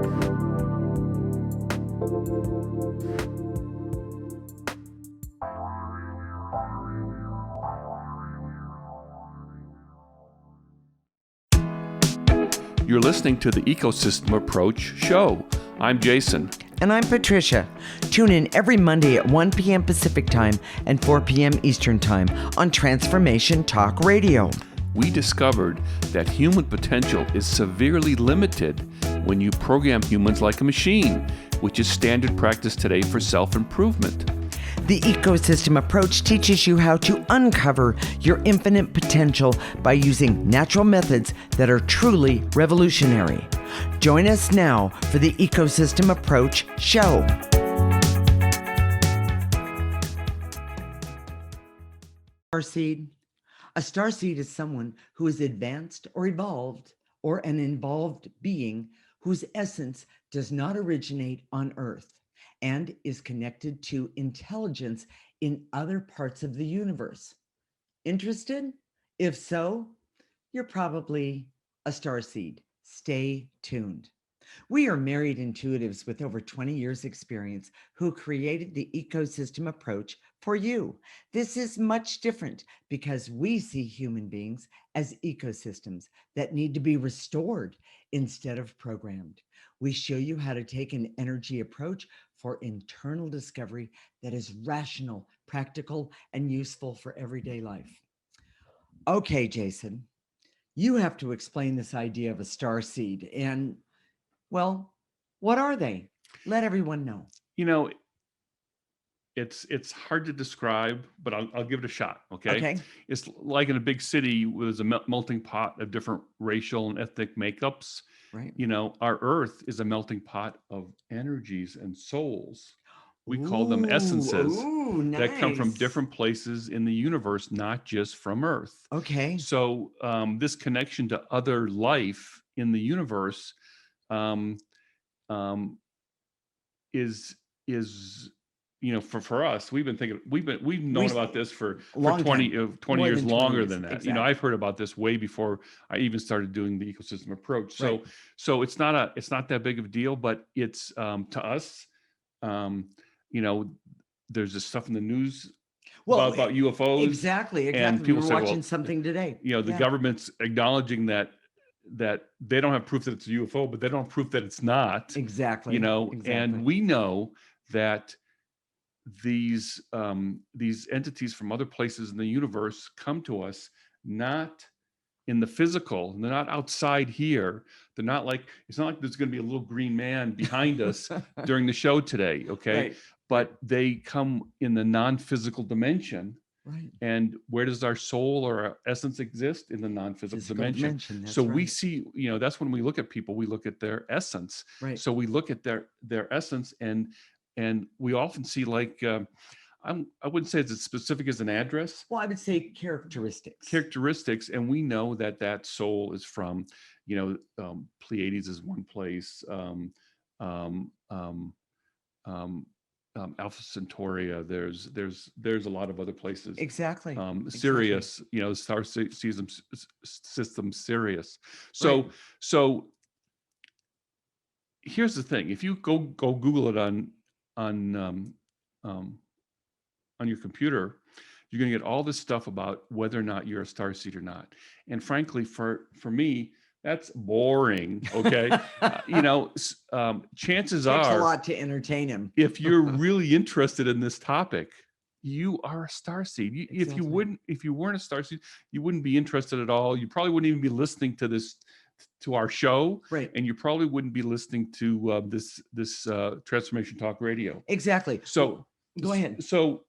You're listening to the Ecosystem Approach show. I'm Jason. And I'm Patricia. Tune in every Monday at 1 p.m. Pacific Time and 4 p.m. Eastern Time on Transformation Talk Radio. We discovered that human potential is severely limited when you program humans like a machine, which is standard practice today for self-improvement. The Ecosystem Approach teaches you how to uncover your infinite potential by using natural methods that are truly revolutionary. Join us now for the Ecosystem Approach show. Starseed. A starseed is someone who is advanced or evolved, or an involved being whose essence does not originate on Earth and is connected to intelligence in other parts of the universe. Interested? If so, you're probably a starseed. Stay tuned. We are married intuitives with over 20 years experience who created the Ecosystem Approach for you. This is much different because we see human beings as ecosystems that need to be restored instead of programmed. We show you how to take an energy approach for internal discovery that is rational, practical, and useful for everyday life. Okay, Jason, you have to explain this idea of a starseed and, well, what are they? Let everyone know. You know, it's hard to describe, but I'll give it a shot, okay? Okay. It's like in a big city with a melting pot of different racial and ethnic makeups. Right. You know, our Earth is a melting pot of energies and souls. We call them essences that come from different places in the universe, not just from Earth. Okay. So this connection to other life in the universe is you know, for us, we've known about this for 20 years longer than that. Exactly. You know, I've heard about this way before I even started doing the Ecosystem Approach. So, right. So it's not that big of a deal, but it's to us, you know, there's this stuff in the news about UFOs. Exactly. And people say, watching something today. You know, the government's acknowledging that they don't have proof that it's a UFO, but they don't have proof that it's not. Exactly. You know, and we know that these entities from other places in the universe come to us not in the physical. They're not outside here. They're not like, it's not like there's going to be a little green man behind us during the show today, okay? Right. But they come in the non-physical dimension. Right. And where does our soul or our essence exist? In the non-physical dimension. So we see, you know, that's when we look at people, we look at their essence. Right. So we look at their essence, and we often see, like, I wouldn't say it's as specific as an address. Well, I would say characteristics. And we know that soul is from, you know, Pleiades is one place, Alpha Centauri. There's a lot of other places. Exactly. Sirius, you know, star system Sirius. So right. So here's the thing: if you go Google it on your computer, you're going to get all this stuff about whether or not you're a starseed or not. And frankly, for me, that's boring. Okay. You know, chances are, takes a lot to entertain him. If you're really interested in this topic, you are a starseed. Exactly. If you weren't a starseed, you wouldn't be interested at all. You probably wouldn't even be listening to our show, right? And you probably wouldn't be listening to this Transformation Talk Radio. Exactly. So go ahead. So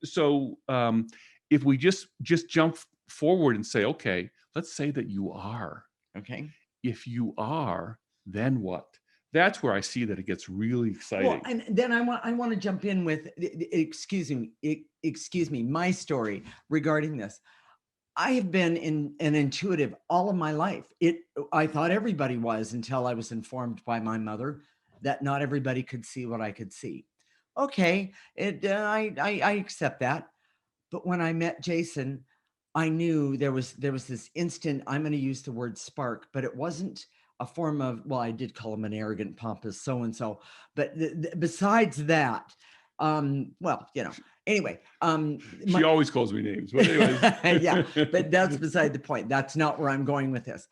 if we just jump forward and say, okay, let's say that you are. Okay. If you are, then what? That's where I see that it gets really exciting. Well, and then I want to jump in with, excuse me, my story regarding this. I have been an intuitive all of my life. I thought everybody was, until I was informed by my mother that not everybody could see what I could see. Okay, I accept that. But when I met Jason, I knew there was this instant, I'm going to use the word spark, but it wasn't a form of, well, I did call him an arrogant, pompous so-and-so, but besides that, well, anyway, She always calls me names, but anyways. yeah, but that's beside the point. That's not where I'm going with this.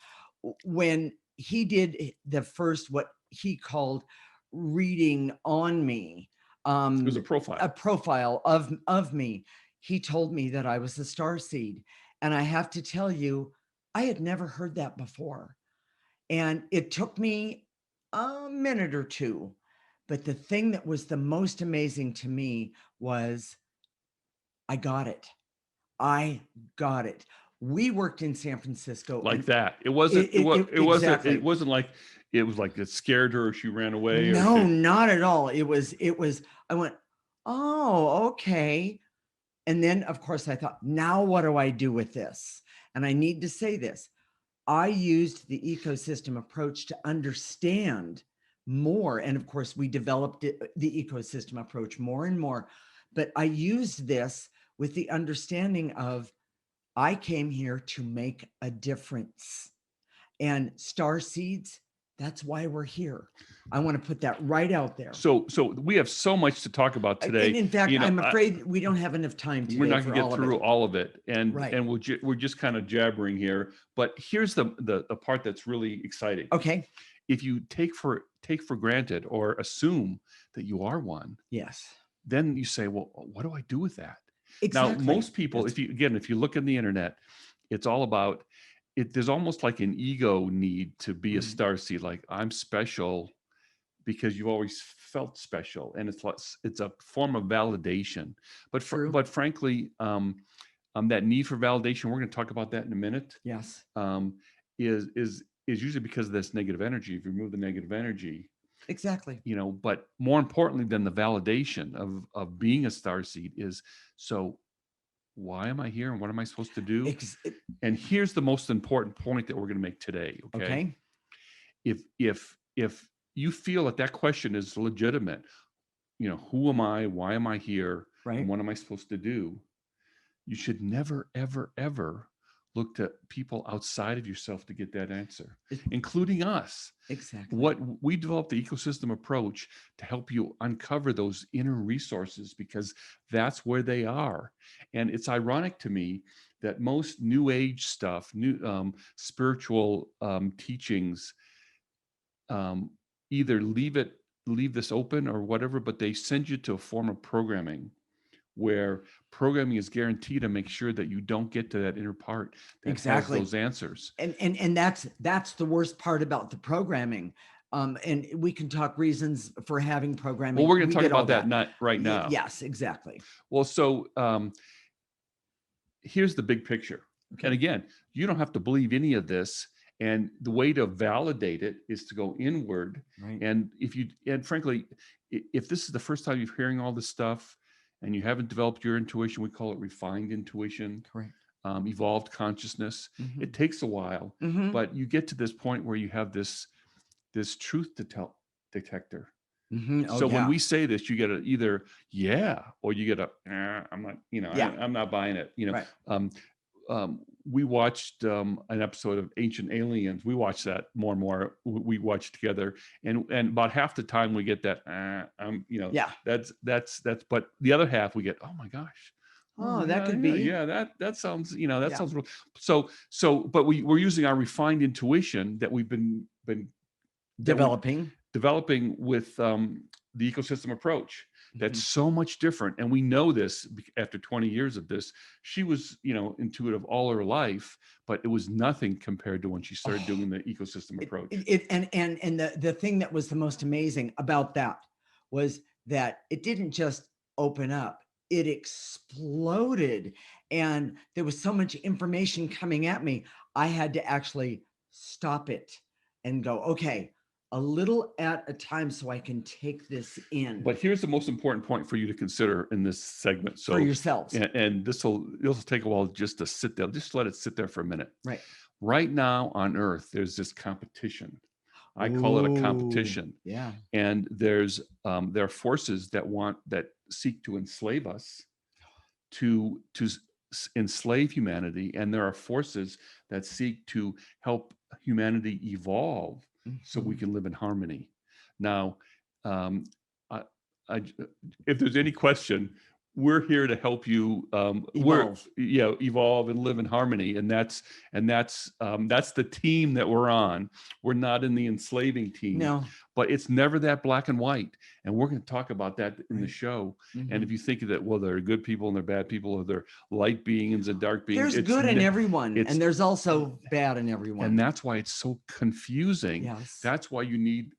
When he did the first, what he called reading on me, It was a a profile. profile of me, he told me that I was a star seed. And I have to tell you, I had never heard that before. And it took me a minute or two. But the thing that was the most amazing to me was I got it. I got it. We worked in San Francisco. Like And that. It wasn't, exactly. it wasn't like, it was like it scared her or she ran away or No, she. not at all. I went, oh, okay. And then, of course, I thought, now what do I do with this? And I need to say this. I used the ecosystem approach to understand more. And of course, we developed the ecosystem approach more and more. But I used this with the understanding of I came here to make a difference. And star seeds, that's why we're here. I want to put that right out there. So we have so much to talk about today. And in fact, I'm afraid we don't have enough time today. We're not going to get through all of it, and right. and we're just kind of jabbering here. But here's the part that's really exciting. Okay. If you take for granted or assume that you are one, yes, then you say, well, what do I do with that? Exactly. Now, most people, if you look on the internet, it's all about it. There's almost like an ego need to be a starseed, like I'm special because you've always felt special, and it's a form of validation. But frankly, that need for validation, we're going to talk about that in a minute. Yes, is usually because of this negative energy. If you remove the negative energy, exactly. But more importantly than the validation of being a starseed is, so why am I here and what am I supposed to do? And here's the most important point that we're going to make today. Okay. If you feel that question is legitimate, who am I? Why am I here? Right. And what am I supposed to do? You should never, ever, ever look to people outside of yourself to get that answer, including us. Exactly. What we developed the ecosystem approach to help you uncover those inner resources, because that's where they are. And it's ironic to me that most new age stuff, new spiritual teachings, either leave this open or whatever, but they send you to a form of programming where programming is guaranteed to make sure that you don't get to that inner part that has those answers. And that's the worst part about the programming. And we can talk reasons for having programming. Well, we're going to talk about that right now. Yes, exactly. Well, so here's the big picture. Okay. And again, you don't have to believe any of this. And the way to validate it is to go inward. Right. And frankly, if this is the first time you're hearing all this stuff and you haven't developed your intuition, we call it refined intuition. Correct. Evolved consciousness. Mm-hmm. It takes a while, but you get to this point where you have this truth detector. Mm-hmm. Oh, so when we say this, you get either or you get I'm not, I'm not buying it. Right. We watched an episode of Ancient Aliens. We watched that more and more. We watched together, and about half the time we get that, that's. But the other half we get, oh my gosh, that could be. Yeah, that sounds, sounds real. So, but we're using our refined intuition that we've been developing with the ecosystem approach. That's so much different. And we know this after 20 years of this. She was, intuitive all her life, but it was nothing compared to when she started doing the ecosystem approach. And the thing that was the most amazing about that was that it didn't just open up, it exploded. And there was so much information coming at me. I had to actually stop it and go, okay, a little at a time so I can take this in. But here's the most important point for you to consider in this segment. So for yourselves. And it'll take a while just to sit there. Just let it sit there for a minute. Right. Right now on Earth, there's this competition. I call it a competition. Yeah. And there are forces that seek to enslave us, to enslave humanity. And there are forces that seek to help humanity evolve so we Mhm. can live in harmony. Now, um, I, I, if there's any question, we're here to help you. Evolve. Evolve and live in harmony, and that's the team that we're on. We're not in the enslaving team, No. but it's never that black and white. And we're going to talk about that in the Right. show. And Mhm. if you think that, well, there are good people and there are bad people, or there are light beings and dark beings, There's good in everyone, it's and there's also bad in everyone. and that's why it's so confusing. Yes. That's why you need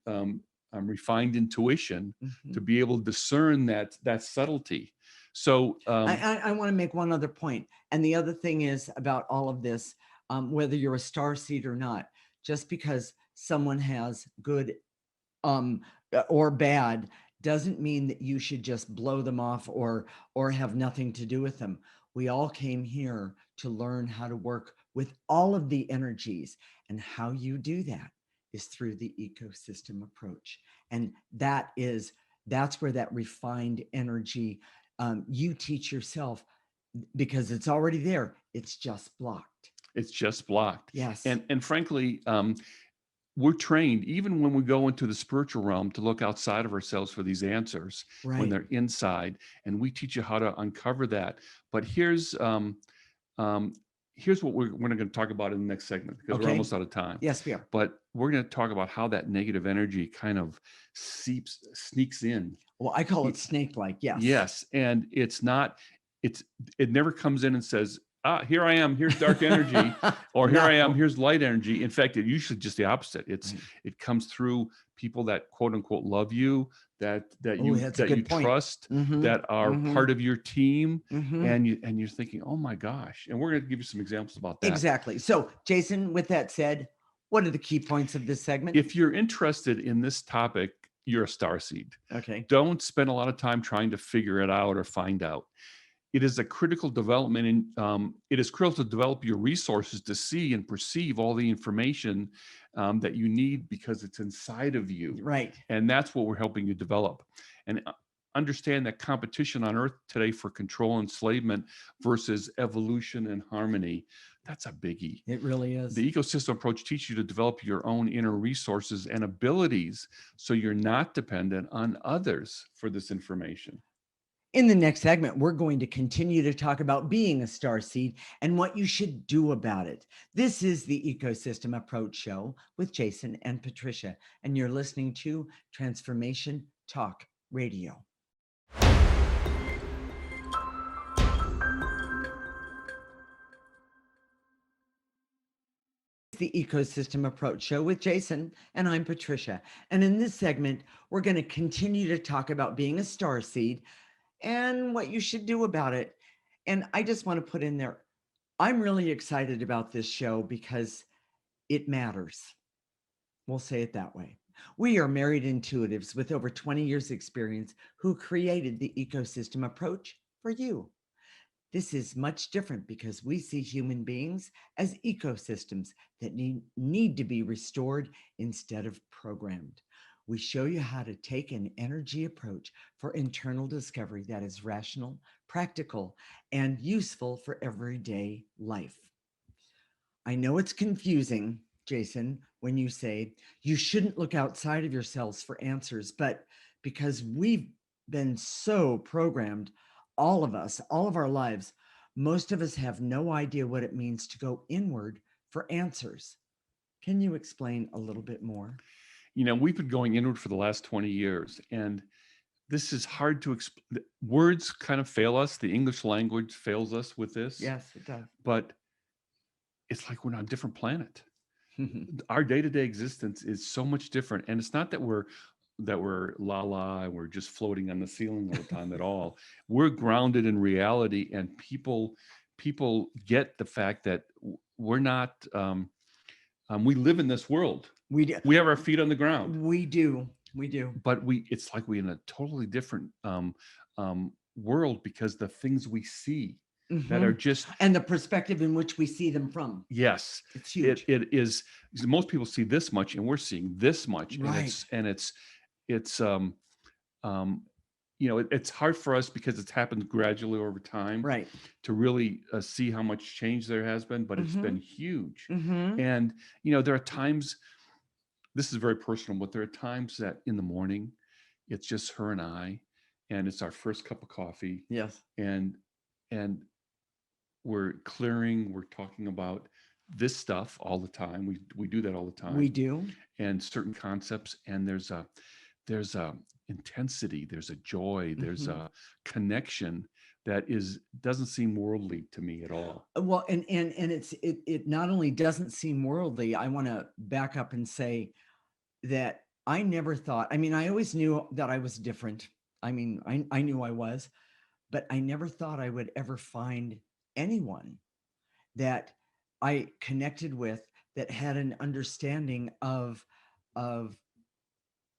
refined intuition to Mhm. be able to discern that subtlety. So I want to make one other point, and the other thing is about all of this, whether you're a star seed or not, just because someone has good um, or bad doesn't mean that you should just blow them off or have nothing to do with them. We all came here to learn how to work with all of the energies, and how you do that is through the ecosystem approach. And that's where that refined energy, you teach yourself, because it's already there. It's just blocked. it's just blocked. Yes. And frankly, we're trained, even when we go into the spiritual realm, to look outside of ourselves for these answers when Right. they're inside, and we teach you how to uncover that. But um, here's what we're going to talk about in the next segment, because we're Okay. almost out of time. Yes, we are. But we're going to talk about how that negative energy kind of sneaks in. Well, I call it snake-like. Yes. Yes, and it never comes in and says, here I am, here's dark energy, or here I am, No. here's light energy. In fact, it usually just the opposite. Right. It comes through people that quote unquote love you, that Oh, that's a you good point. trust, Mhm. that are Mhm. part of your team, Mhm. and you're thinking, oh my gosh. And we're going to give you some examples about that. Exactly. So, Jason, with that said, what are the key points of this segment? If you're interested in this topic, you're a starseed. Okay. Don't spend a lot of time trying to figure it out or find out. It is a critical development, and it is critical to develop your resources to see and perceive all the information that you need, because it's inside of you. Right. And that's what we're helping you develop. And understand that competition on Earth today for control and enslavement versus evolution and harmony, that's a biggie. It really is. The ecosystem approach teaches you to develop your own inner resources and abilities, so you're not dependent on others for this information. In the next segment, we're going to continue to talk about being a starseed and what you should do about it. This is the Ecosystem Approach Show with Jason and Patricia, and you're listening to Transformation Talk Radio. The Ecosystem Approach Show with Jason, and I'm Patricia. And in this segment, we're going to continue to talk about being a starseed and what you should do about it. And I just want to put in there, I'm really excited about this show because it matters. We'll say it that way. We are married intuitives with over 20 years experience who created the ecosystem approach for you. This is much different because we see human beings as ecosystems that need to be restored instead of programmed. We show you how to take an energy approach for internal discovery that is rational, practical, and useful for everyday life. I know it's confusing, Jason, when you say you shouldn't look outside of yourselves for answers, but because we've been so programmed, all of us, all of our lives, most of us have no idea what it means to go inward for answers. Can you explain a little bit more? We've been going inward for the last 20 years, and this is hard to explain. Words kind of fail us. The English language fails us with this. Yes, it does. But it's like we're on a different planet. Our day-to-day existence is so much different. And it's not that we're la la and we're just floating on the ceiling all the time at all. We're grounded in reality, and people get the fact that we're not we live in this world. We do. We have our feet on the ground. We do. We do. But it's like we're in a totally different world, because the things we see that are just, and the perspective in which we see them from. yes, It's huge. it is. Most people see this much, and we're seeing this much. Right. And it's it's hard for us because it's happened gradually over time, Right. to really see how much change there has been, but it's been huge. Mm-hmm. And there are times this is very personal, but there are times that in the morning, it's just her and I, and it's our first cup of coffee, Yes. and and we're clearing, we're talking about this stuff all the time. We do that all the time. We do. And certain concepts, and there's a intensity, there's a joy, there's Mhm. a connection that doesn't seem worldly to me at all. Well, and it not only doesn't seem worldly. I want to back up and say that I never thought, I mean, I always knew that I was different. I mean, I knew I was, but I never thought I would ever find anyone that I connected with that had an understanding of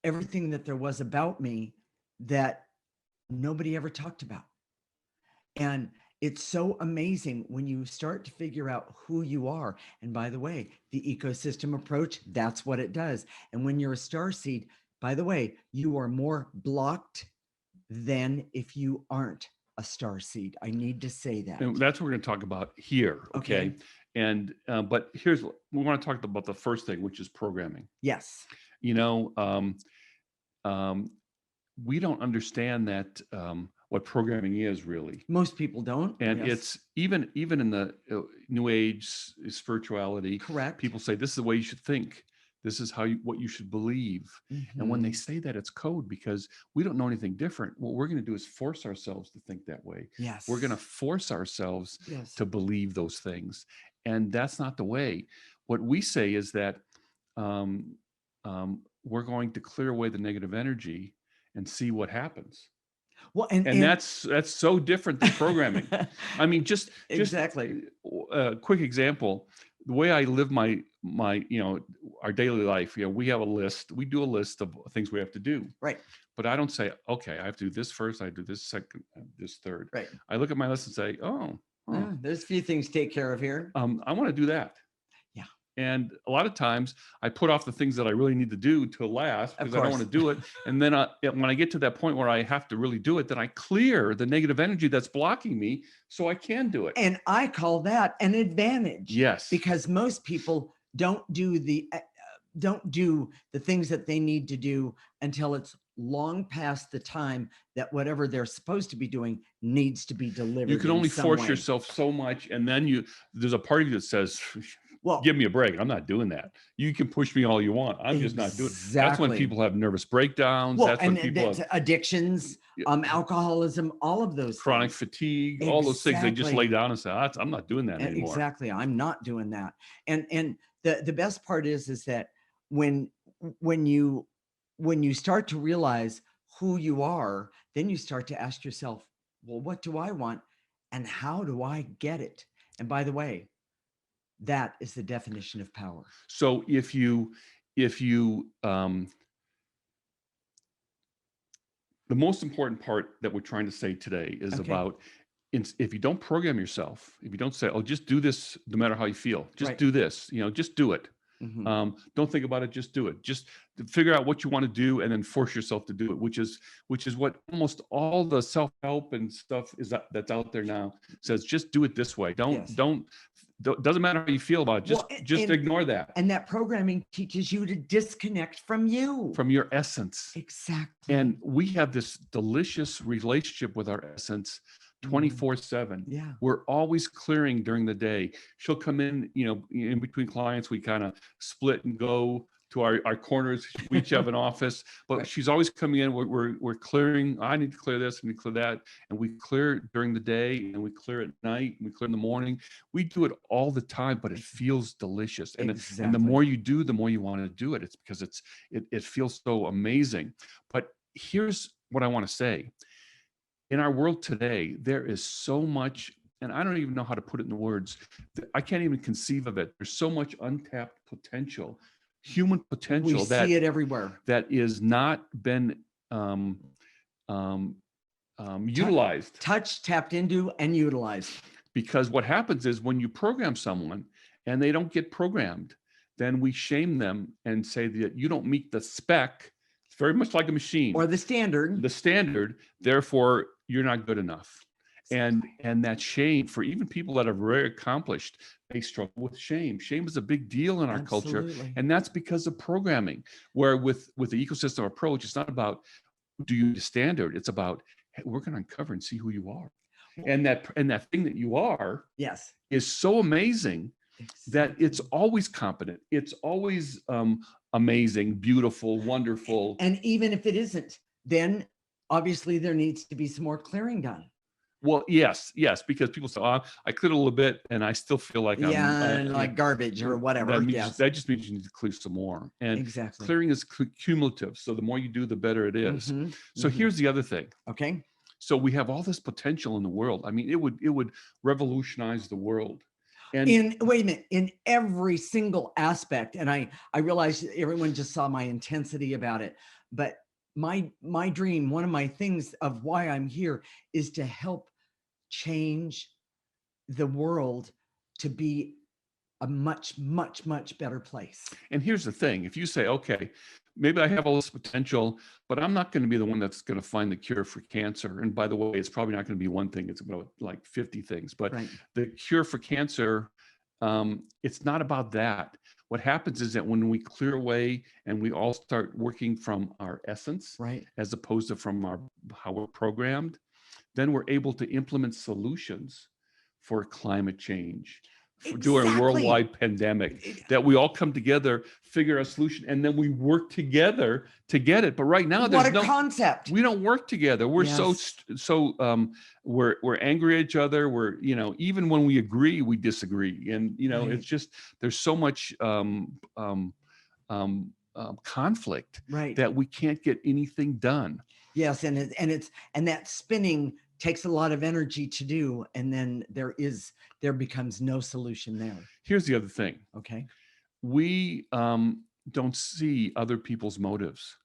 everything that there was about me that nobody ever talked about. And it's so amazing when you start to figure out who you are. And by the way, the ecosystem approach, that's what it does. And when you're a starseed, by the way, you are more blocked than if you aren't a starseed. I need to say that. And that's what we're going to talk about here. Okay. And but we want to talk about the first thing, which is programming. Yes. You know, we don't understand that what programming is really. Most people don't. And Yes. it's even in the New Age spirituality. Correct. People say this is the way you should think. This is what you should believe. And when they say that, it's code, because we don't know anything different. What we're going to do is force ourselves to think that way. Yes. We're going to force ourselves Yes. to believe those things. And that's not the way. What we say is that we're going to clear away the negative energy and see what happens. Well, and that's so different than programming. I mean, just exactly. A quick example. The way I live my our daily life, we have a list. We do a list of things we have to do. Right. But I don't say, okay, I have to do this first, I do this second, this third. Right. I look at my list and say, there's a few things to take care of here. I want to do that. Yeah. And a lot of times I put off the things that I really need to do to last because I don't want to do it. And then when I get to that point where I have to really do it, then I clear the negative energy that's blocking me so I can do it. And I call that an advantage. Yes. Because most people don't do the things that they need to do until it's long past the time that whatever they're supposed to be doing needs to be delivered. You can only force yourself so much. And then there's a part of you that says, well, give me a break. I'm not doing that. You can push me all you want. I'm just not doing it. That's when people have nervous breakdowns. Well, that's when people have addictions, alcoholism, all of those chronic fatigue, all those things. They just lay down and say, I'm not doing that anymore. Exactly. I'm not doing that. And the best part is that when you start to realize who you are, then you start to ask yourself, well, what do I want and how do I get it? And by the way, that is the definition of power. So if you the most important part that we're trying to say today is about, if you don't program yourself, if you don't say, oh, just do this no matter how you feel, just do this, just do it. Mm-hmm. Don't think about it, just do it. Just figure out what you want to do and then force yourself to do it, which is what almost all the self-help and stuff that's out there now says. Just do it this way. Doesn't matter how you feel about it. Just ignore that. And that programming teaches you to disconnect from your essence. Exactly. And we have this delicious relationship with our essence 24/7. Yeah. We're always clearing during the day. She'll come in, in between clients, we kind of split and go to our corners. We each have an office, but she's always coming in. We're clearing. I need to clear this, I need to clear that. And we clear during the day and we clear at night and we clear in the morning. We do it all the time, but it feels delicious. And and the more you do, the more you want to do it. It's because it feels so amazing. But here's what I want to say. In our world today, there is so much, and I don't even know how to put it in words. I can't even conceive of it. There's so much untapped potential, human potential. We see it everywhere. That is not been utilized. Touched, tapped into, and utilized. Because what happens is when you program someone and they don't get programmed, then we shame them and say that you don't meet the spec. It's very much like a machine. Or the standard. Therefore, you're not good enough. And that shame, for even people that are very accomplished, they struggle with shame. Shame is a big deal in our culture, Absolutely. and that's because of programming. Where with the ecosystem approach, it's not about do you meet a standard, it's about, hey, we're going to uncover and see who you are, and that thing that you are Yes. is so amazing that it's Exactly. always competent, it's always amazing, beautiful, wonderful. And even if it isn't, then obviously there needs to be some more clearing done. Well, yes, because people say, "Oh, I cleared a little bit, and I still feel like I'm Yeah, like garbage or whatever. Yes, that just means you need to clear some more." And exactly. clearing is cumulative, so the more you do, the better it is. So here's the other thing. Okay. So we have all this potential in the world. I mean, it would revolutionize the world. And Wait a minute, in every single aspect, and I realize everyone just saw my intensity about it, but my dream, one of my things of why I'm here, is to help change the world to be a much, much, much better place. And here's the thing, if you say, okay, maybe I have all this potential, but I'm not going to be the one that's going to find the cure for cancer. And by the way, it's probably not going to be one thing, it's about like 50 things. But Right. the cure for cancer, it's not about that. What happens is that when we clear away and we all start working from our essence, Right. as opposed to from how we're programmed, then we're able to implement solutions for climate change, during a Exactly. worldwide pandemic, that we all come together, figure out a solution, and then we work together to get it. But right now, What a concept. we don't work together. We're Yes. we're angry at each other. We're, even when we agree, we disagree. And, Right. it's just, there's so much conflict Right. that we can't get anything done. Yes, and that spinning takes a lot of energy to do, and then there becomes no solution there. Here's the other thing. Okay. We don't see other people's motives.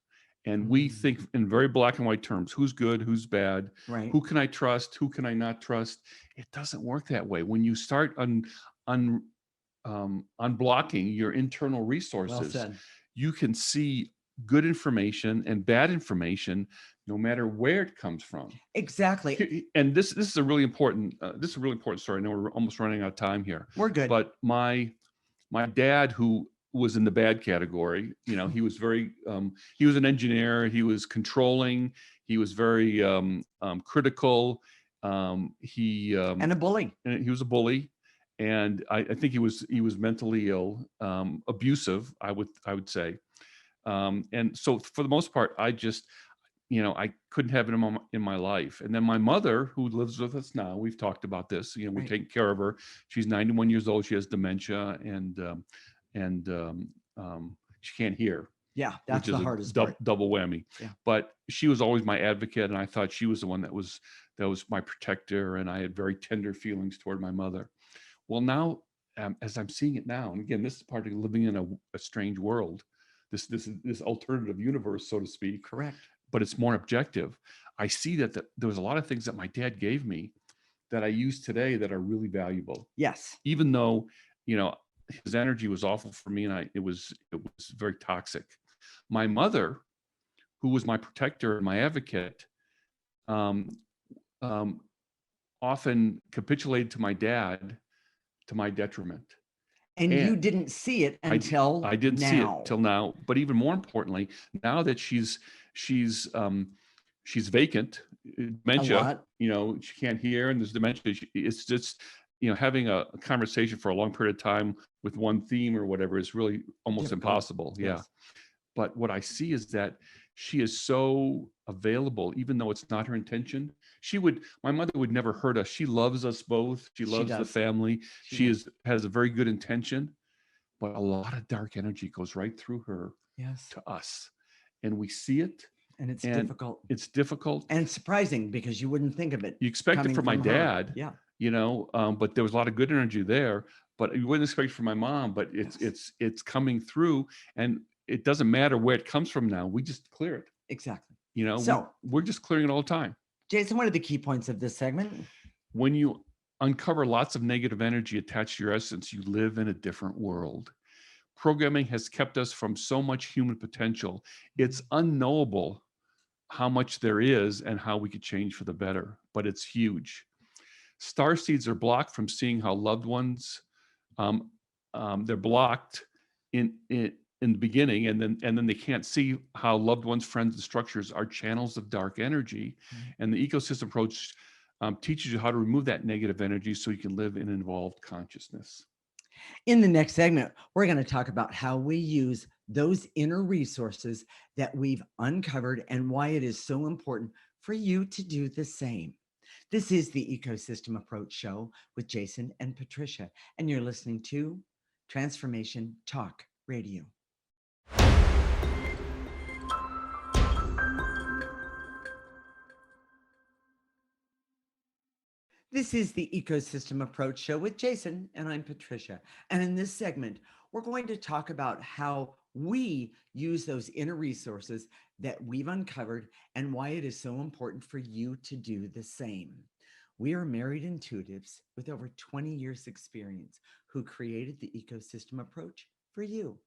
And we think in very black and white terms: who's good, who's bad, Right. who can I trust, who can I not trust. It doesn't work that way. When you start unblocking your internal Well resources, said. you can see good information and bad information, no matter where it comes from. Exactly. And this is a really important story. I know we're almost running out of time here. We're good. But my dad, who was in the bad category, he was very he was an engineer, he was controlling, he was very critical, he And a bully. and he was a bully, and I think he was mentally ill, abusive, I would say. And so for the most part, I just, I couldn't have him in my life. And then my mother, who lives with us now, we've talked about this, we're Right. taking care of her. She's 91 years old. She has dementia, and she can't hear. Yeah, that's which the is hardest a part. double whammy. Yeah. But she was always my advocate, and I thought she was the one that was my protector, and I had very tender feelings toward my mother. Well, now, as I'm seeing it now, and again, this is part of living in a strange world, this alternative universe, so to speak. Correct. But it's more objective. I see that there was a lot of things that my dad gave me that I use today that are really valuable. Yes. Even though, his energy was awful for me, and it was very toxic. My mother, who was my protector and my advocate, um, often capitulated to my dad, to my detriment. And you didn't see it until I didn't see it now. till now. But even more importantly, now that she's vacant, dementia, she can't hear, and there's dementia. It's just, having a conversation for a long period of time with one theme or whatever is really almost Difficult. impossible. Yes. Yeah. But what I see is that she is so available, even though it's not her intention. My mother would never hurt us. She loves us both. She loves the does. family. She has a very good intention, but a lot of dark energy goes right through her Yes. to us. And we see it. And it's difficult. It's difficult. And surprising, because you wouldn't think of it. You expect it from my dad. Yeah. But there was a lot of good energy there. But you wouldn't expect it from my mom. But it's coming through, and it doesn't matter where it comes from now. We just clear it. Exactly. So we're just clearing it all the time. Jason, what are the key points of this segment? When you uncover lots of negative energy attached to your essence, you live in a different world. Programming has kept us from so much human potential. It's unknowable how much there is and how we could change for the better, but it's huge. Starseeds are blocked from seeing how loved ones, um, they're blocked in the beginning, and then they can't see how loved ones, friends, and structures are channels of dark energy. Right. And the ecosystem approach teaches you how to remove that negative energy so you can live in involved consciousness. In the next segment, we're going to talk about how we use those inner resources that we've uncovered and why it is so important for you to do the same. This is the Ecosystem Approach Show with Jason and Patricia, and you're listening to Transformation Talk Radio. This is the Ecosystem Approach Show with Jason, and I'm Patricia. And in this segment, we're going to talk about how we use those inner resources that we've uncovered and why it is so important for you to do the same. We are married intuitives with over 20 years experience who created the ecosystem approach for you.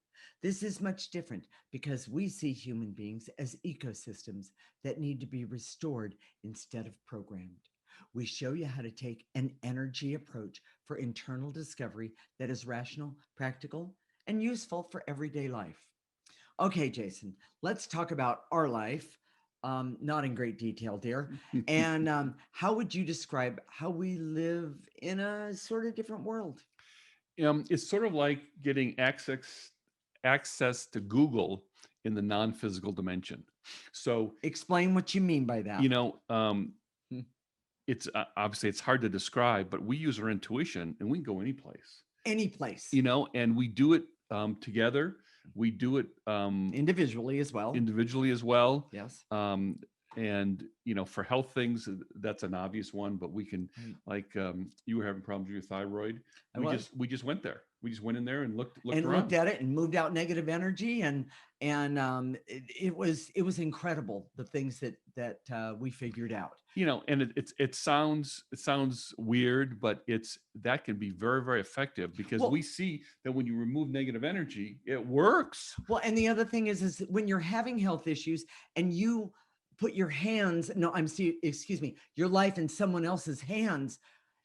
This is much different because we see human beings as ecosystems that need to be restored instead of programmed. We show you how to take an energy approach for internal discovery that is rational, practical, and useful for everyday life. Okay, Jason, let's talk about our life. Not in great detail, dear. And how would you describe how we live in a sort of different world? It's sort of like getting access to Google in the non-physical dimension. So, Explain what you mean by that. you know, Hmm. it's obviously it's hard to describe, but we use our intuition and we can go any place, Any place, and we do it together. We do it individually as well. individually as well. Yes. And for health things, that's an obvious one, but we can, Right. like, you were having problems with your thyroid. I We was. just went there. We just went in there and looked And around. looked at it and moved out negative energy, and it was incredible the things that we figured out. And it sounds weird, but that can be very, very effective because Well, we see that when you remove negative energy, it works. well, and the other thing is when you're having health issues and you put your hands, no, excuse me, your life in someone else's hands,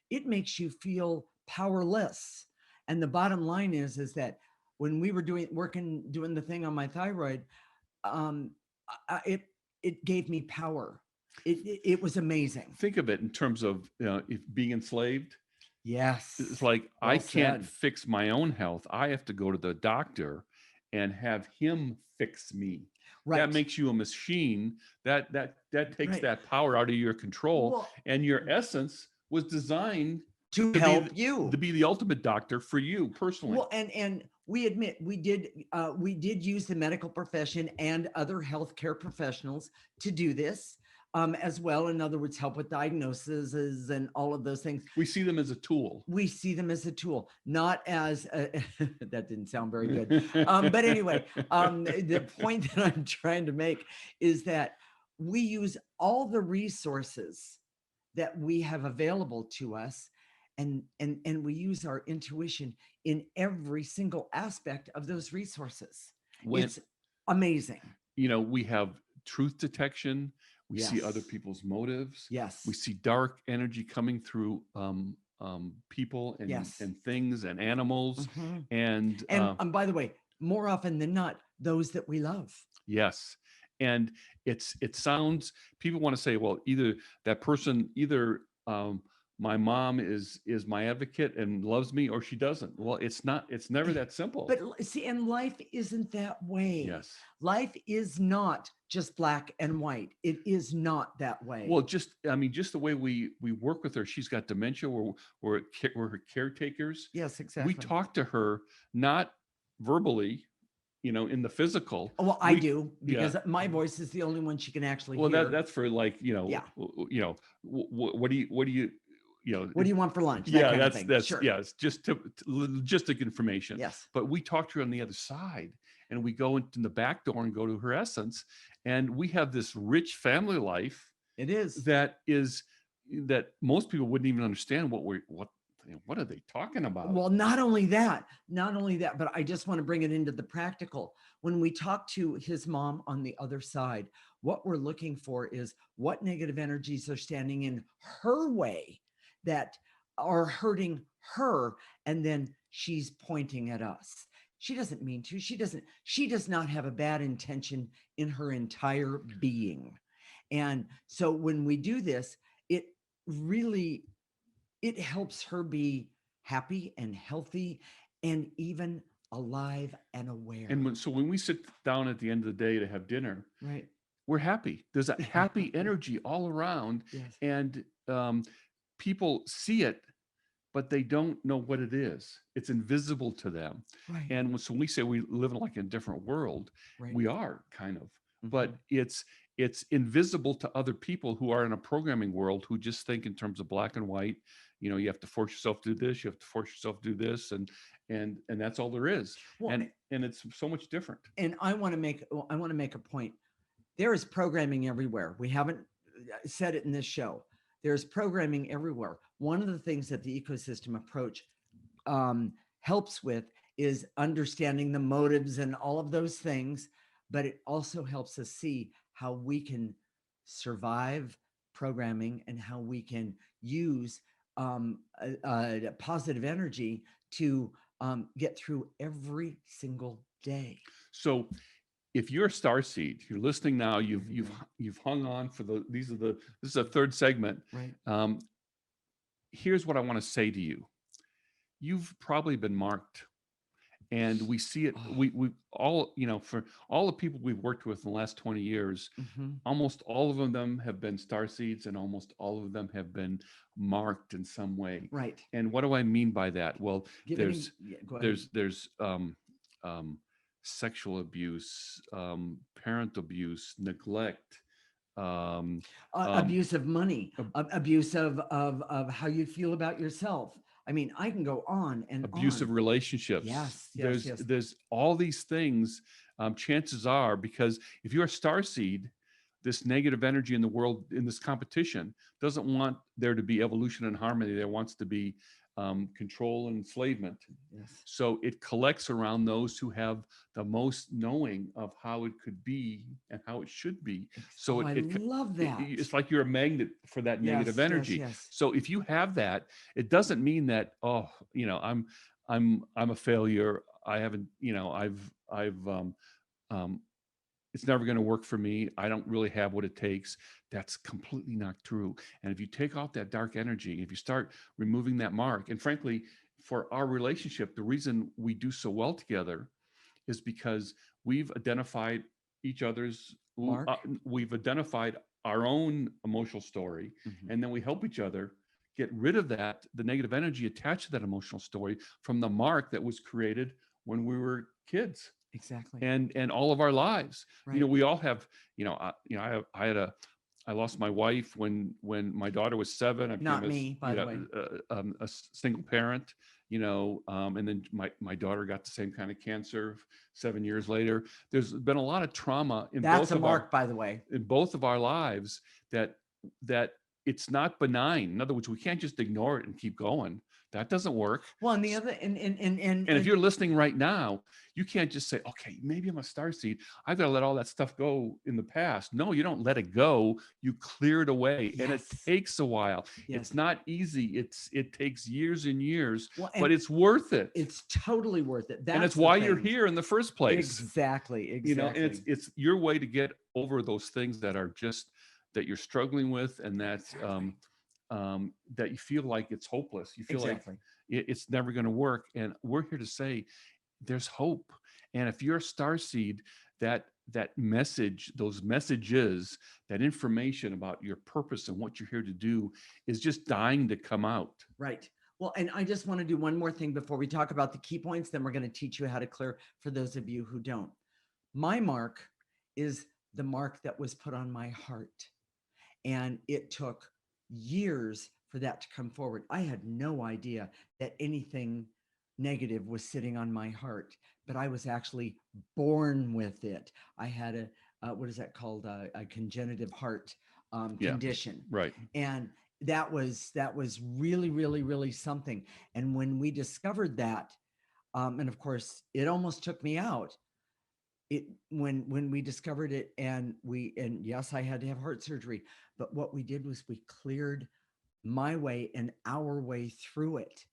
it makes you feel powerless. And the bottom line is that when we were doing the thing on my thyroid, um, it gave me power. It was amazing. Think of it in terms of if being enslaved. Yes. It's like Well I can't said. fix my own health. I have to go to the doctor and have him fix me. Right. That makes you a machine. That takes Right. that power out of your control. Well, And your essence was designed to help you to be the ultimate doctor for you personally. Well, and we admit we did use the medical profession and other healthcare professionals to do this as well. In other words, help with diagnoses and all of those things. We see them as a tool. We see them as a tool, not as that didn't sound very good. But anyway, the point that I'm trying to make is that we use all the resources that we have available to us, and we use our intuition in every single aspect of those resources. It's amazing. We have truth detection. We see other Yes. people's motives. Yes. We see dark energy coming through people and Yes. and things and animals. Mhm. And And by the way, more often than not, those that we love. yes, and it sounds, people want to say, well, either my mom is my advocate and loves me, or she doesn't. Well, it's never that simple. But see, and life isn't that way. Yes. Life is not just black and white. It is not that way. Well, just the way we work with her. She's got dementia. We're her caretakers. Yes, exactly. We talk to her not verbally, in the physical. Well, I do, because my voice is the only one she can actually hear. Well, that's for like, Yeah. what do you What do you want for lunch? That Yeah, kind of that's thing. that's Sure. yeah, it's just logistic information. Yes. But we talk to her on the other side, and we go into the back door and go to her essence, and we have this rich family life It is. that most people wouldn't even understand what are they talking about. Well, not only that, but I just want to bring it into the practical. When we talk to his mom on the other side, what we're looking for is what negative energies are standing in her way that are hurting her, and then she's pointing at us. She doesn't mean to. She does not have a bad intention in her entire being. And so when we do this, it really, it helps her be happy and healthy and even alive and aware. And so when we sit down at the end of the day to have dinner, Right. we're happy. There's a happy energy all around, Yes. and people see it, but they don't know what it is. It's invisible to them. Right. And so when we say we live in like a different world, Right. we are kind of, but Mhm. it's invisible to other people who are in a programming world, who just think in terms of black and white. You know, you have to force yourself to do this, you have to force yourself to do this, and that's all there is. Well, And it's so much different. and I want to make a point. There is programming everywhere. We haven't said it in this show. There's programming everywhere. One of the things that the ecosystem approach helps with is understanding the motives and all of those things, but it also helps us see how we can survive programming and how we can use positive energy to get through every single day. So if you're a starseed, you're listening now, you've hung on for this is a third segment. Right. Here's what I want to say to you. You've probably been marked, and we see it. We all, for all the people we've worked with in the last 20 years, almost all of them have been starseeds, and almost all of them have been marked in some way. Right. And what do I mean by that? Well, there's sexual abuse, parent abuse, neglect, abuse of money, abuse of how you feel about yourself. I mean, I can go on and abusive relationships. Yes, there's all these things. Chances are, because if you're a starseed, this negative energy in the world, in this competition, doesn't want there to be evolution and harmony. There wants to be control and enslavement. Yes. So it collects around those who have the most knowing of how it could be and how it should be. So I love that. It's like you're a magnet for that negative energy. Yes. So if you have that, it doesn't mean that, I'm a failure. I haven't, it's never going to work for me. I don't really have what it takes. That's completely not true. And if you take off that dark energy, if you start removing that mark, and frankly, for our relationship, the reason we do so well together is because we've identified each other's mark. We've identified our own emotional story, and then we help each other get rid of the negative energy attached to that emotional story from the mark that was created when we were kids. Exactly. And all of our lives. Right. We all have, I lost my wife when my daughter was 7. I Not me, by the way. A single parent, and then my daughter got the same kind of cancer 7 years later. There's been a lot of trauma in That's a mark, by the way, in both of our lives that it's not benign. In other words, we can't just ignore it and keep going. That doesn't work. Well, and the other, and if you're listening right now, you can't just say, okay, maybe I'm a starseed. I've got to let all that stuff go in the past. No, you don't let it go. You clear it away. Yes. And it takes a while. Yes. It's not easy. It takes years and years, but it's worth it. It's totally worth it. And it's why you're here in the first place. Exactly. And it's your way to get over those things that are just, that you're struggling with, and that, that you feel like it's hopeless. You feel like it's never going to work. And we're here to say there's hope. And if you're a starseed, that message, those messages, that information about your purpose and what you're here to do is just dying to come out. Right. Well, and I just want to do one more thing before we talk about the key points. Then we're going to teach you how to clear for those of you who don't. My mark is the mark that was put on my heart. And it took years for that to come forward. I had no idea that anything negative was sitting on my heart, but I was actually born with it. I had what is that called? A congenitive heart condition. Right. And that was really, really, really something. And when we discovered that, and of course, it almost took me out. When we discovered it, and yes, I had to have heart surgery, but what we did was we cleared my way and our way through it.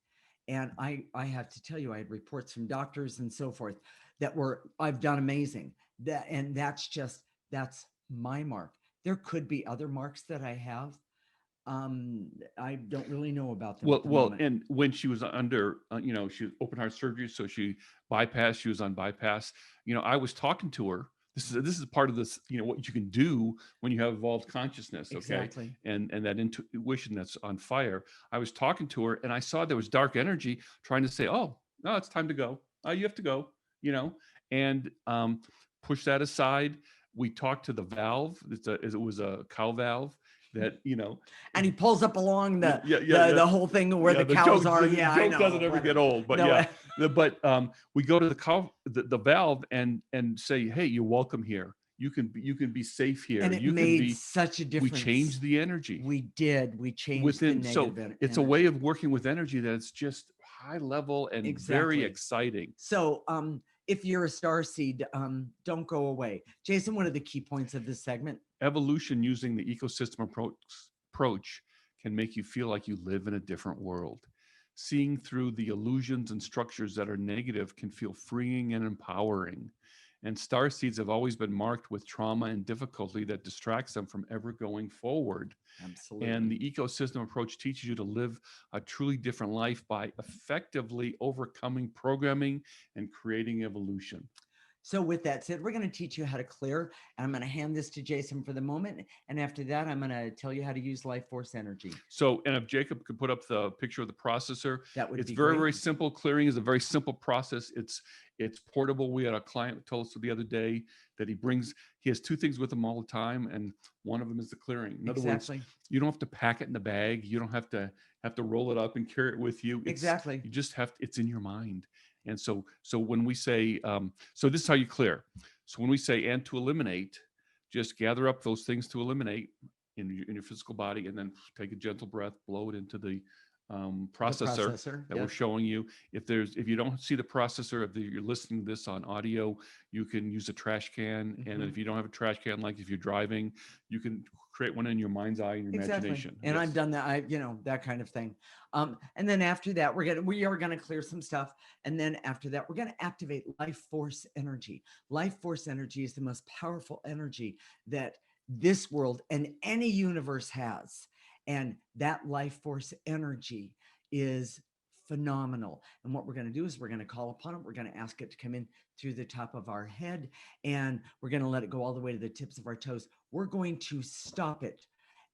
And I have to tell you, I had reports from doctors and so forth that were, I've done amazing. And that's my mark. There could be other marks that I have. I don't really know about them Well, at the well, moment. and when she was under, she was open heart surgery, so she bypassed. She was on bypass. I was talking to her. This is part of this. What you can do when you have evolved consciousness. Okay, Exactly. and that intuition that's on fire. I was talking to her, and I saw there was dark energy trying to say, "Oh, no, it's time to go. You have to go." And push that aside. We talked to the valve. It was a cow valve that And he pulls up along yeah, the yeah, yeah, yeah. the whole thing where Yeah, the the cows joke are. the Yeah, I joke know. doesn't ever get Whatever. old, but No, yeah. But we go to the valve and say, hey, you're welcome here. You can be safe here. and it You can made be. such a We difference. change the energy We did. We changed the within. So negative it's a way energy. of working with energy that's just high level and very Exactly. exciting. So, if you're a star seed, don't go away. Jason, what are the key points of this segment? Evolution using the ecosystem approach can make you feel like you live in a different world. Seeing through the illusions and structures that are negative can feel freeing and empowering. And star seeds have always been marked with trauma and difficulty that distracts them from ever going forward. Absolutely. And the ecosystem approach teaches you to live a truly different life by effectively overcoming programming and creating evolution. So, with that said, we're going to teach you how to clear. And I'm going to hand this to Jason for the moment. And after that, I'm going to tell you how to use life force energy. So, and if Jacob could put up the picture of the processor, That would it's be very, great. very simple. Clearing is a very simple process. It's portable. We had a client tell us the other day that he has two things with him all the time, and one of them is the clearing. In other words, Exactly. you don't have to pack it in the bag. You don't have to roll it up and carry it with you. Exactly. You just it's in your mind. And so when we say, so this is how you clear. So when we say and to eliminate, just gather up those things to eliminate in your physical body, and then take a gentle breath, blow it into the processor that we're Yes. showing you. If you don't see the processor, if you're listening to this on audio, you can use a trash can. And if you don't have a trash can, like if you're driving, you can create one in your mind's eye and your Exactly. imagination. And Yes. I've done that. That kind of thing. And then after that, we are gonna clear some stuff. And then after that, we're gonna activate life force energy. Life force energy is the most powerful energy that this world and any universe has. And that life force energy is phenomenal. And what we're going to do is we're going to call upon it. We're going to ask it to come in through the top of our head, and we're going to let it go all the way to the tips of our toes. We're going to stop it.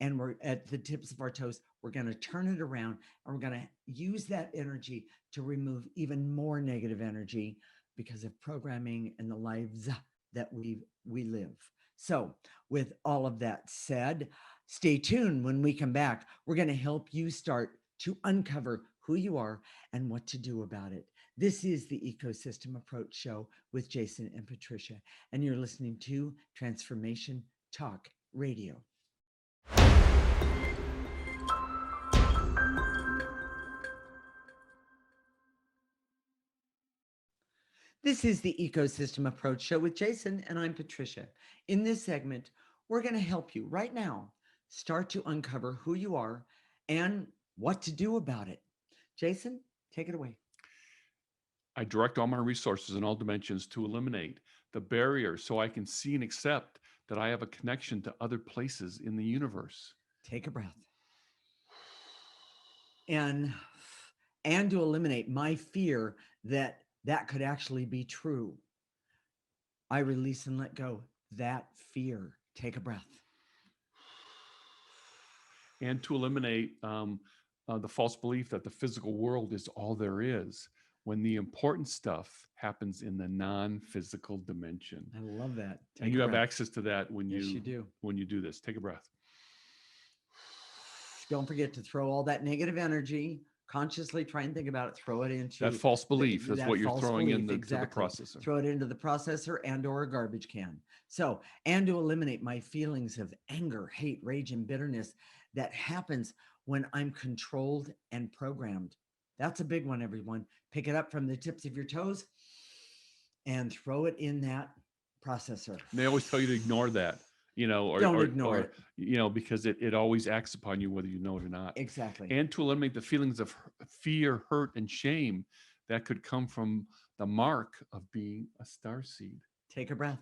And we're at the tips of our toes. We're going to turn it around, and we're going to use that energy to remove even more negative energy because of programming and the lives that we live. So, with all of that said, stay tuned. When we come back, we're going to help you start to uncover who you are and what to do about it. This is the Ecosystem Approach Show with Jason and Patricia, and you're listening to Transformation Talk Radio. This is the Ecosystem Approach Show with Jason, and I'm Patricia. In this segment, we're going to help you right now start to uncover who you are and what to do about it. Jason, take it away. I direct all my resources in all dimensions to eliminate the barriers so I can see and accept that I have a connection to other places in the universe. Take a breath. And to eliminate my fear that could actually be true. I release and let go that fear. Take a breath. And to eliminate the false belief that the physical world is all there is, when the important stuff happens in the non-physical dimension. I love that. And you have access to that when Yes, you you do. when you do this. Take a breath. Don't forget to throw all that negative energy. Consciously try and think about it. Throw it into That false belief is what you're throwing into the processor. Throw it into the processor and or a garbage can. So, and to eliminate my feelings of anger, hate, rage, and bitterness that happens when I'm controlled and programmed. That's a big one, everyone. Pick it up from the tips of your toes and throw it in that processor. And they always tell you to ignore that. Don't ignore or it. because it always acts upon you whether you know it or not. Exactly. And to eliminate the feelings of fear, hurt, and shame that could come from the mark of being a star seed. Take a breath.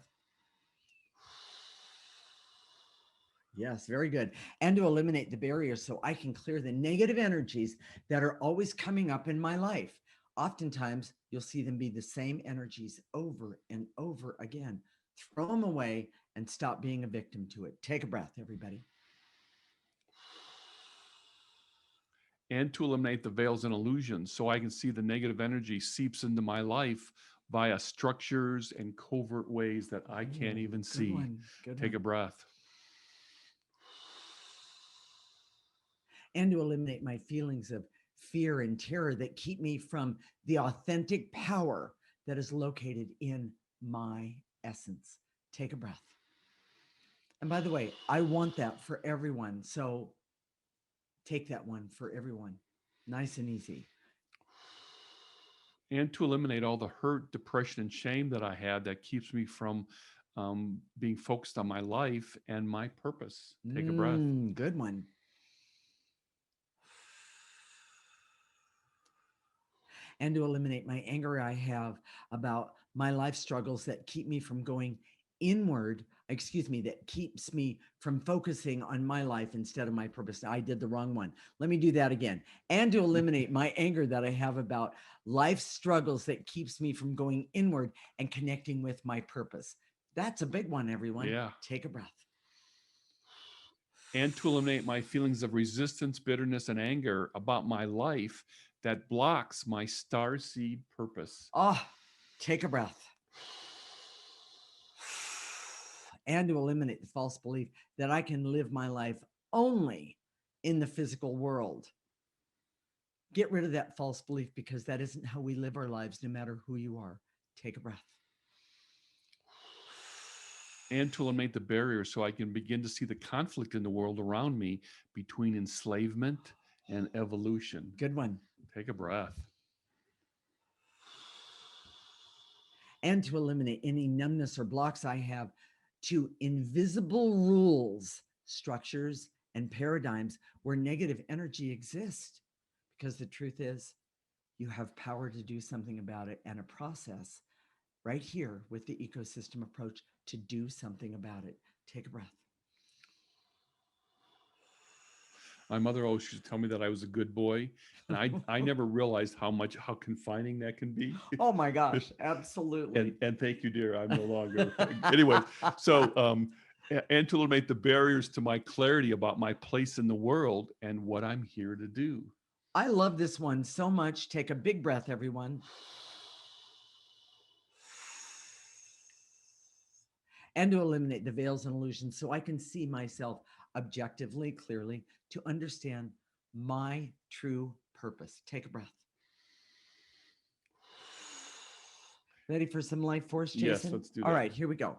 Yes, very good. And to eliminate the barriers so I can clear the negative energies that are always coming up in my life. Oftentimes, you'll see them be the same energies over and over again. Throw them away and stop being a victim to it. Take a breath, everybody. And to eliminate the veils and illusions so I can see the negative energy seeps into my life via structures and covert ways that I can't even Good see. one. Good Take one. a breath. And to eliminate my feelings of fear and terror that keep me from the authentic power that is located in my essence. Take a breath. And by the way, I want that for everyone. So take that one for everyone. Nice and easy. And to eliminate all the hurt, depression, and shame that I had that keeps me from being focused on my life and my purpose. Take a breath. Good one. And to eliminate my anger I have about my life struggles that keep me from going inward, that keeps me from focusing on my life instead of my purpose. I did the wrong one. Let me do that again. And to eliminate my anger that I have about life struggles that keeps me from going inward and connecting with my purpose. That's a big one, everyone. Yeah. Take a breath. And to eliminate my feelings of resistance, bitterness, and anger about my life that blocks my star seed purpose. Oh, take a breath. And to eliminate the false belief that I can live my life only in the physical world. Get rid of that false belief because that isn't how we live our lives, no matter who you are. Take a breath. And to eliminate the barriers so I can begin to see the conflict in the world around me between enslavement and evolution. Good one. Take a breath. And to eliminate any numbness or blocks I have to invisible rules, structures, and paradigms where negative energy exists. Because the truth is, you have power to do something about it and a process right here with the ecosystem approach to do something about it. Take a breath. My mother always used to tell me that I was a good boy, and I never realized how confining that can be. Oh my gosh, absolutely. And thank you, dear. I'm no longer. Anyways, so and to eliminate the barriers to my clarity about my place in the world and what I'm here to do. I love this one so much. Take a big breath, everyone. And to eliminate the veils and illusions so I can see myself objectively, clearly, to understand my true purpose. Take a breath. Ready for some life force, Jason? Yes, let's do that. All right, here we go.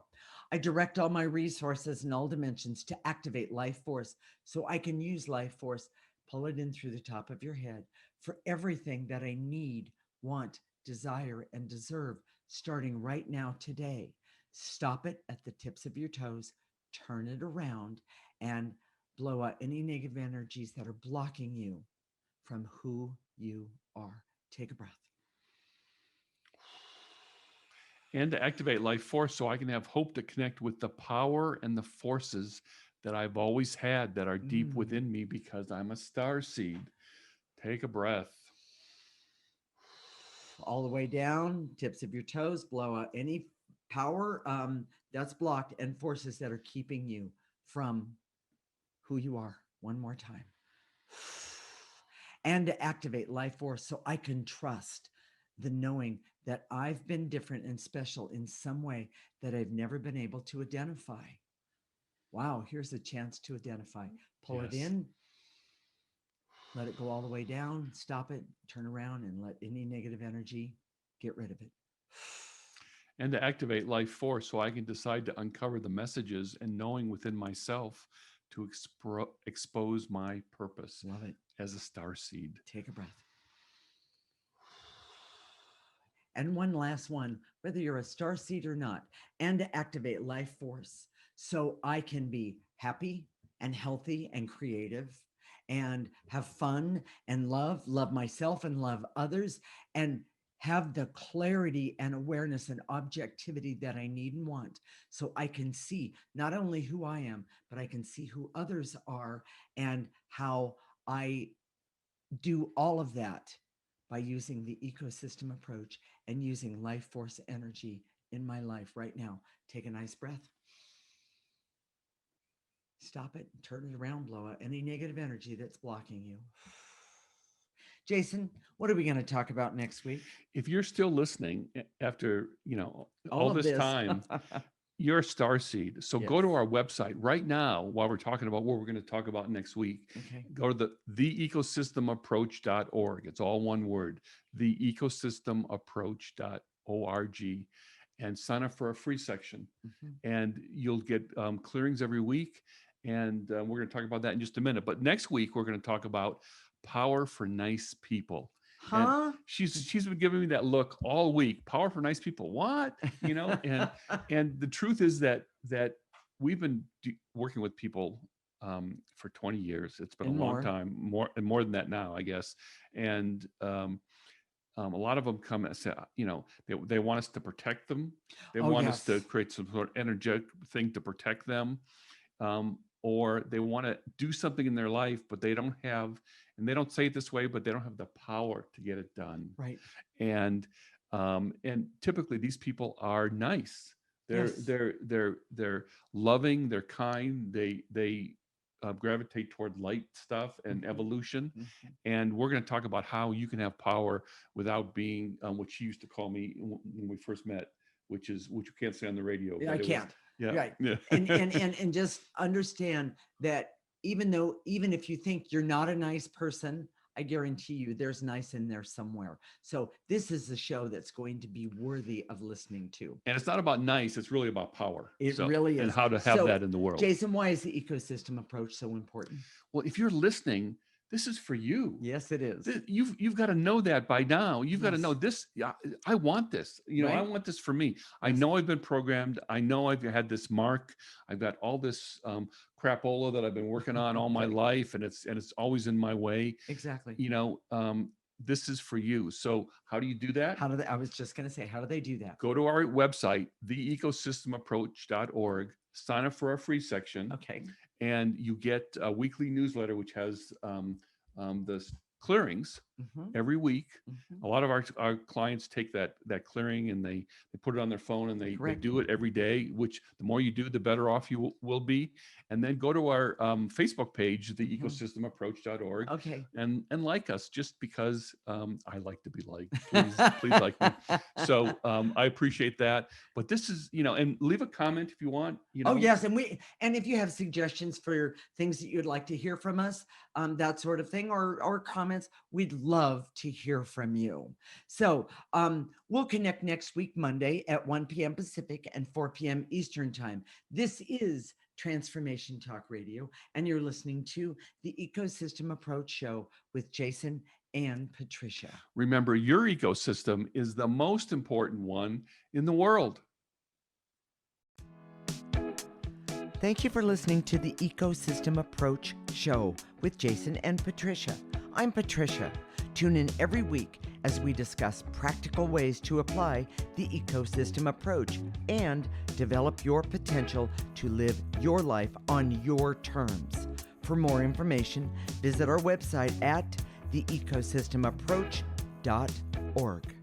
I direct all my resources in all dimensions to activate life force so I can use life force. Pull it in through the top of your head for everything that I need, want, desire, and deserve starting right now today. Stop it at the tips of your toes, turn it around, and blow out any negative energies that are blocking you from who you are. Take a breath. And to activate life force so I can have hope to connect with the power and the forces that I've always had that are deep within me because I'm a star seed. Take a breath. All the way down, tips of your toes, blow out any power that's blocked and forces that are keeping you from who you are. One more time. And to activate life force so I can trust the knowing that I've been different and special in some way that I've never been able to identify. Wow, here's a chance to identify. Pull it in, let it go all the way down, stop it, turn around, and let any negative energy get rid of it. And to activate life force so I can decide to uncover the messages and knowing within myself to expose my purpose. Love it. As a star seed. Take a breath. And one last one, whether you're a star seed or not, and to activate life force so I can be happy and healthy and creative and have fun and love myself and love others, and have the clarity and awareness and objectivity that I need and want, so I can see not only who I am, but I can see who others are, and how I do all of that by using the ecosystem approach and using life force energy in my life right now. Take a nice breath. Stop it, turn it around, blow out any negative energy that's blocking you. Jason, what are we going to talk about next week? If you're still listening after, all of this time, you're a starseed. So go to our website right now while we're talking about what we're going to talk about next week. Okay. Go to theecosystemapproach.org. It's all one word, theecosystemapproach.org, and sign up for a free section. And you'll get clearings every week. And we're going to talk about that in just a minute. But next week, we're going to talk about power for nice people. And she's been giving me that look all week. Power for nice people. What? And the truth is that we've been working with people for 20 years. It's been a long time, more than that now, I guess. And a lot of them come and say, they want us to protect them. They want us to create some sort of energetic thing to protect them. Or they want to do something in their life, but they don't have, and they don't say it this way, but they don't have the power to get it done. Right. And typically these people are nice. They're loving, they're kind, they gravitate toward light stuff and evolution. And we're going to talk about how you can have power without being what she used to call me when we first met, which you can't say on the radio. I can't. Right. Yeah. and just understand that even if you think you're not a nice person, I guarantee you there's nice in there somewhere. So this is a show that's going to be worthy of listening to. And it's not about nice, it's really about power. It really is. And how to have that in the world. Jason, why is the ecosystem approach so important? Well, if you're listening, this is for you. Yes, it is. You've got to know that by now. You've got to know this. I want this. I want this for me. I know I've been programmed. I know I've had this mark. I've got all this crapola that I've been working on all my life, and it's always in my way. Exactly. This is for you. So how do you do that? I was just going to say, how do they do that? Go to our website, theecosystemapproach.org. Sign up for our free section. Okay. And you get a weekly newsletter, which has the clearings every week. A lot of our clients take that clearing and they put it on their phone and they do it every day, which the more you do, the better off you will be. And then go to our Facebook page, theecosystemapproach.org, and like us, just because I like to be liked. Please like me. So I appreciate that. But this is, and leave a comment if you want. Oh yes, and if you have suggestions for things that you'd like to hear from us, that sort of thing, or comments, we'd love to hear from you. So we'll connect next week, Monday at 1 p.m. Pacific and 4 p.m. Eastern time. This is Transformation Talk Radio, and you're listening to the Ecosystem Approach Show with Jason and Patricia. Remember, your ecosystem is the most important one in the world. Thank you for listening to the Ecosystem Approach Show with Jason and Patricia. I'm Patricia. Tune in every week as we discuss practical ways to apply the ecosystem approach and develop your potential to live your life on your terms. For more information, visit our website at theecosystemapproach.org.